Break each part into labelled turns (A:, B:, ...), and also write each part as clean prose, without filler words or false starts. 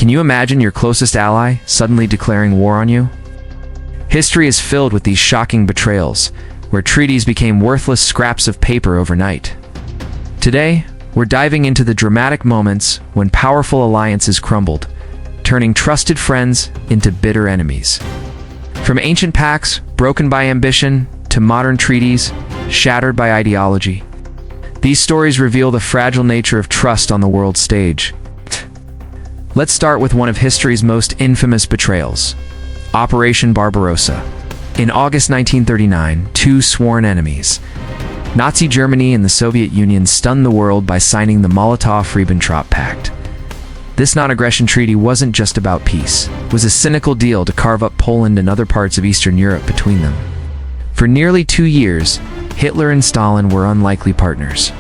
A: Can you imagine your closest ally suddenly declaring war on you? History is filled with these shocking betrayals, where treaties became worthless scraps of paper overnight. Today, we're diving into the dramatic moments when powerful alliances crumbled, turning trusted friends into bitter enemies. From ancient pacts broken by ambition to modern treaties shattered by ideology, these stories reveal the fragile nature of trust on the world stage. Let's start with one of history's most infamous betrayals, Operation Barbarossa. In August 1939, two sworn enemies, Nazi Germany and the Soviet Union, stunned the world by signing the Molotov-Ribbentrop Pact. This non-aggression treaty wasn't just about peace. It was a cynical deal to carve up Poland and other parts of Eastern Europe between them. For nearly 2 years, Hitler and Stalin were unlikely partners.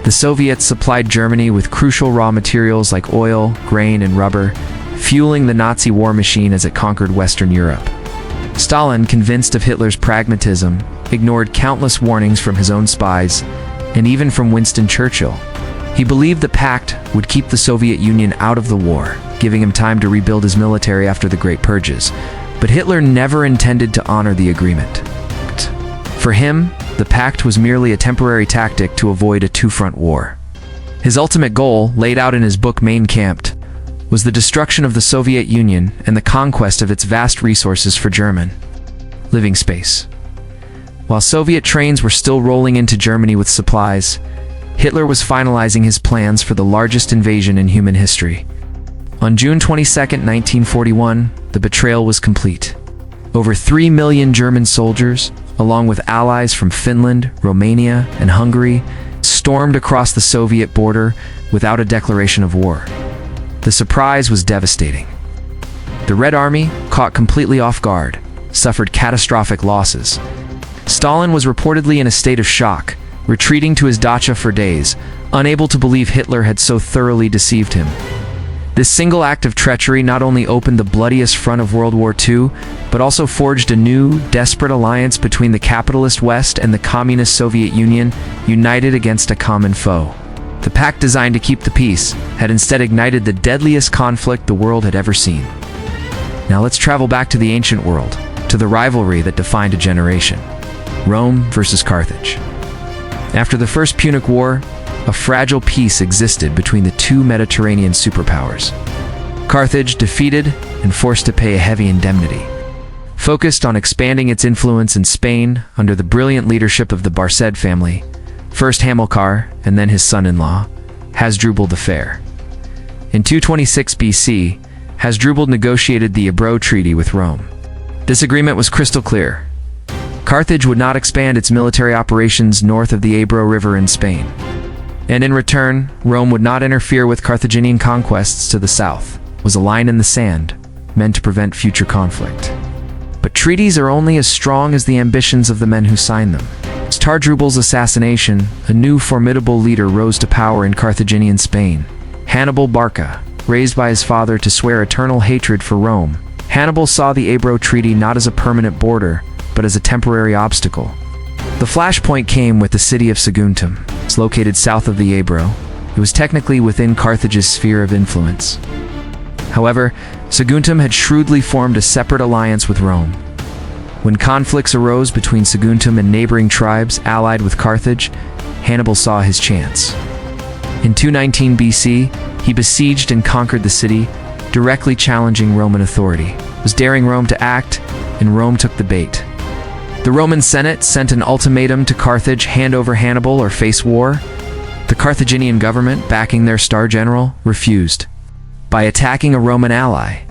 A: The Soviets supplied Germany with crucial raw materials like oil, grain, and rubber, fueling the Nazi war machine as it conquered Western Europe. Stalin, convinced of Hitler's pragmatism, ignored countless warnings from his own spies, and even from Winston Churchill. He believed the pact would keep the Soviet Union out of the war, giving him time to rebuild his military after the Great Purges. But Hitler never intended to honor the agreement. For him, the pact was merely a temporary tactic to avoid a two-front war. His ultimate goal, laid out in his book Mein Kampf, was the destruction of the Soviet Union and the conquest of its vast resources for German living space. While Soviet trains were still rolling into Germany with supplies, Hitler was finalizing his plans for the largest invasion in human history. On June 22, 1941, the betrayal was complete. Over 3 million German soldiers, along with allies from Finland, Romania, and Hungary, stormed across the Soviet border without a declaration of war. The surprise was devastating. The Red Army, caught completely off guard, suffered catastrophic losses. Stalin was reportedly in a state of shock, retreating to his dacha for days, unable to believe Hitler had so thoroughly deceived him. This single act of treachery not only opened the bloodiest front of World War II, but also forged a new, desperate alliance between the capitalist West and the communist Soviet Union, united against a common foe. The pact, designed to keep the peace, had instead ignited the deadliest conflict the world had ever seen. Now let's travel back to the ancient world, to the rivalry that defined a generation: Rome versus Carthage. After the First Punic War, a fragile peace existed between the two Mediterranean superpowers. Carthage, defeated and forced to pay a heavy indemnity, focused on expanding its influence in Spain under the brilliant leadership of the Barcid family, first Hamilcar and then his son-in-law, Hasdrubal the Fair. In 226 BC, Hasdrubal negotiated the Ebro Treaty with Rome. This agreement was crystal clear. Carthage would not expand its military operations north of the Ebro River in Spain. And in return, Rome would not interfere with Carthaginian conquests to the south. It was a line in the sand, meant to prevent future conflict. But treaties are only as strong as the ambitions of the men who sign them. With Hasdrubal's assassination, a new formidable leader rose to power in Carthaginian Spain, Hannibal Barca. Raised by his father to swear eternal hatred for Rome, Hannibal saw the Ebro Treaty not as a permanent border, but as a temporary obstacle. The flashpoint came with the city of Saguntum. It's located south of the Ebro. It was technically within Carthage's sphere of influence. However, Saguntum had shrewdly formed a separate alliance with Rome. When conflicts arose between Saguntum and neighboring tribes allied with Carthage, Hannibal saw his chance. In 219 BC, he besieged and conquered the city, directly challenging Roman authority. It was daring Rome to act, and Rome took the bait. The Roman Senate sent an ultimatum to Carthage: hand over Hannibal or face war. The Carthaginian government, backing their star general, refused. By attacking a Roman ally,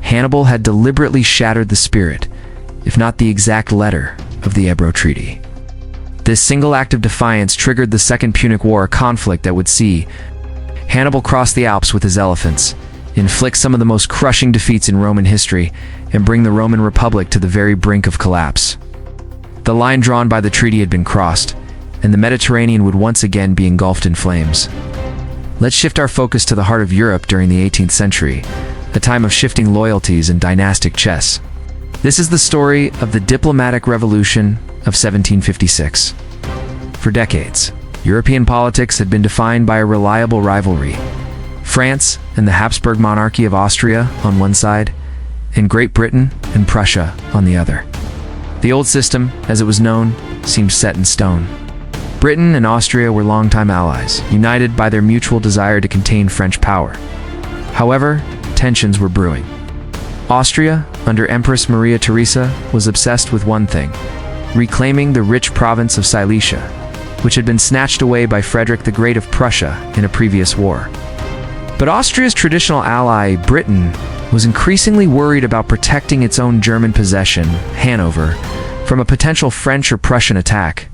A: Hannibal had deliberately shattered the spirit, if not the exact letter, of the Ebro Treaty. This single act of defiance triggered the Second Punic War, a conflict that would see Hannibal cross the Alps with his elephants, inflict some of the most crushing defeats in Roman history, and bring the Roman Republic to the very brink of collapse. The line drawn by the treaty had been crossed, and the Mediterranean would once again be engulfed in flames. Let's shift our focus to the heart of Europe during the 18th century, a time of shifting loyalties and dynastic chess. This is the story of the diplomatic revolution of 1756. For decades, European politics had been defined by a reliable rivalry. France and the Habsburg monarchy of Austria on one side, and Great Britain and Prussia on the other. The old system, as it was known, seemed set in stone. Britain and Austria were longtime allies, united by their mutual desire to contain French power. However, tensions were brewing. Austria, under Empress Maria Theresa, was obsessed with one thing: reclaiming the rich province of Silesia, which had been snatched away by Frederick the Great of Prussia in a previous war. But Austria's traditional ally, Britain, was increasingly worried about protecting its own German possession, Hanover, from a potential French or Prussian attack.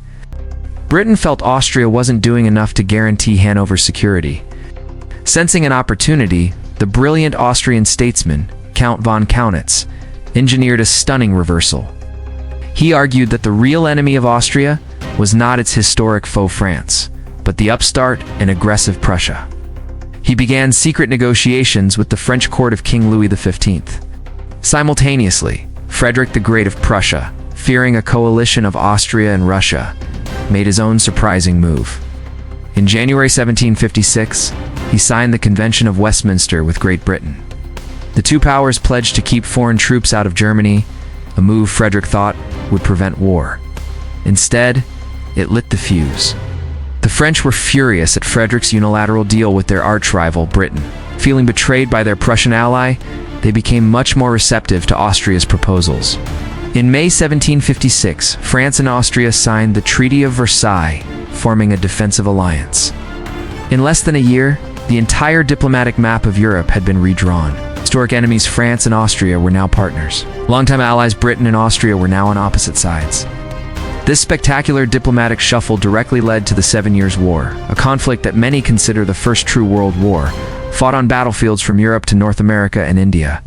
A: Britain felt Austria wasn't doing enough to guarantee Hanover's security. Sensing an opportunity, the brilliant Austrian statesman, Count von Kaunitz, engineered a stunning reversal. He argued that the real enemy of Austria was not its historic foe France, but the upstart and aggressive Prussia. He began secret negotiations with the French court of King Louis XV. Simultaneously, Frederick the Great of Prussia, fearing a coalition of Austria and Russia, made his own surprising move. In January 1756, he signed the Convention of Westminster with Great Britain. The two powers pledged to keep foreign troops out of Germany, a move Frederick thought would prevent war. Instead, it lit the fuse. The French were furious at Frederick's unilateral deal with their arch-rival, Britain. Feeling betrayed by their Prussian ally, they became much more receptive to Austria's proposals. In May 1756, France and Austria signed the Treaty of Versailles, forming a defensive alliance. In less than a year, the entire diplomatic map of Europe had been redrawn. Historic enemies France and Austria were now partners. Longtime allies Britain and Austria were now on opposite sides. This spectacular diplomatic shuffle directly led to the 7 Years' War, a conflict that many consider the first true world war, fought on battlefields from Europe to North America and India.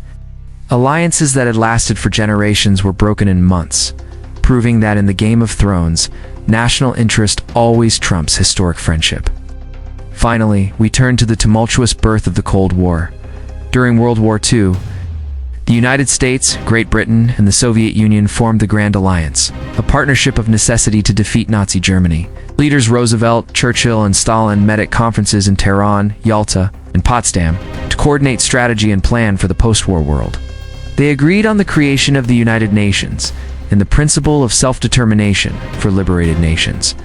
A: Alliances that had lasted for generations were broken in months, proving that in the Game of Thrones, national interest always trumps historic friendship. Finally, we turn to the tumultuous birth of the Cold War. During World War II, the United States, Great Britain, and the Soviet Union formed the Grand Alliance, a partnership of necessity to defeat Nazi Germany. Leaders Roosevelt, Churchill, and Stalin met at conferences in Tehran, Yalta, and Potsdam to coordinate strategy and plan for the post-war world. They agreed on the creation of the United Nations and the principle of self-determination for liberated nations.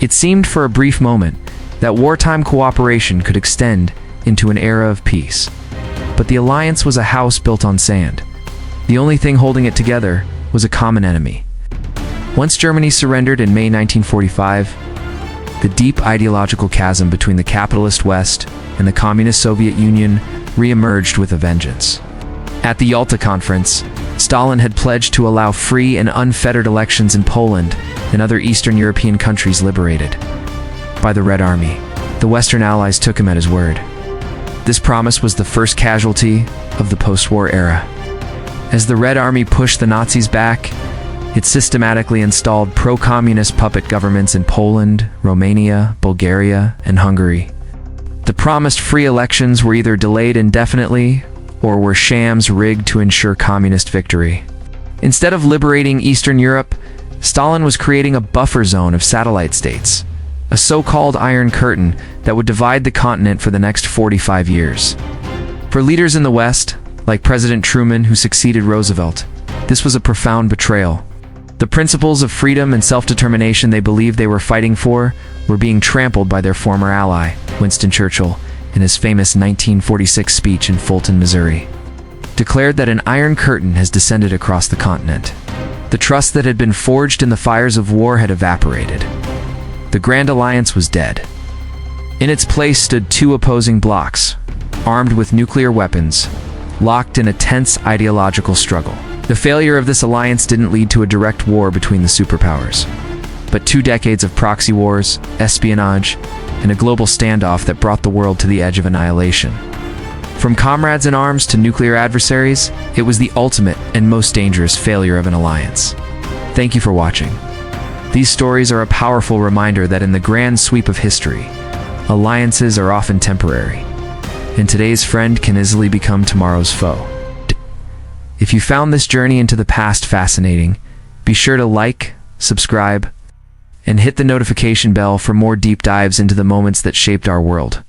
A: It seemed for a brief moment that wartime cooperation could extend into an era of peace. But the alliance was a house built on sand. The only thing holding it together was a common enemy. Once Germany surrendered in May 1945, the deep ideological chasm between the capitalist West and the communist Soviet Union re-emerged with a vengeance. At the Yalta Conference, Stalin had pledged to allow free and unfettered elections in Poland and other Eastern European countries liberated by the Red Army. The Western Allies took him at his word. This promise was the first casualty of the post-war era. As the Red Army pushed the Nazis back, it systematically installed pro-communist puppet governments in Poland, Romania, Bulgaria, and Hungary. The promised free elections were either delayed indefinitely or were shams rigged to ensure communist victory. Instead of liberating Eastern Europe, Stalin was creating a buffer zone of satellite states, a so-called Iron Curtain that would divide the continent for the next 45 years. For leaders in the West, like President Truman, who succeeded Roosevelt, this was a profound betrayal. The principles of freedom and self-determination they believed they were fighting for were being trampled by their former ally, Winston Churchill, in his famous 1946 speech in Fulton, Missouri, declared that an Iron Curtain has descended across the continent. The trust that had been forged in the fires of war had evaporated. The Grand Alliance was dead. In its place stood two opposing blocs, armed with nuclear weapons, locked in a tense ideological struggle. The failure of this alliance didn't lead to a direct war between the superpowers, but 2 decades of proxy wars, espionage, and a global standoff that brought the world to the edge of annihilation. From comrades in arms to nuclear adversaries, it was the ultimate and most dangerous failure of an alliance. Thank you for watching. These stories are a powerful reminder that in the grand sweep of history, alliances are often temporary, and today's friend can easily become tomorrow's foe. If you found this journey into the past fascinating, be sure to like, subscribe, and hit the notification bell for more deep dives into the moments that shaped our world.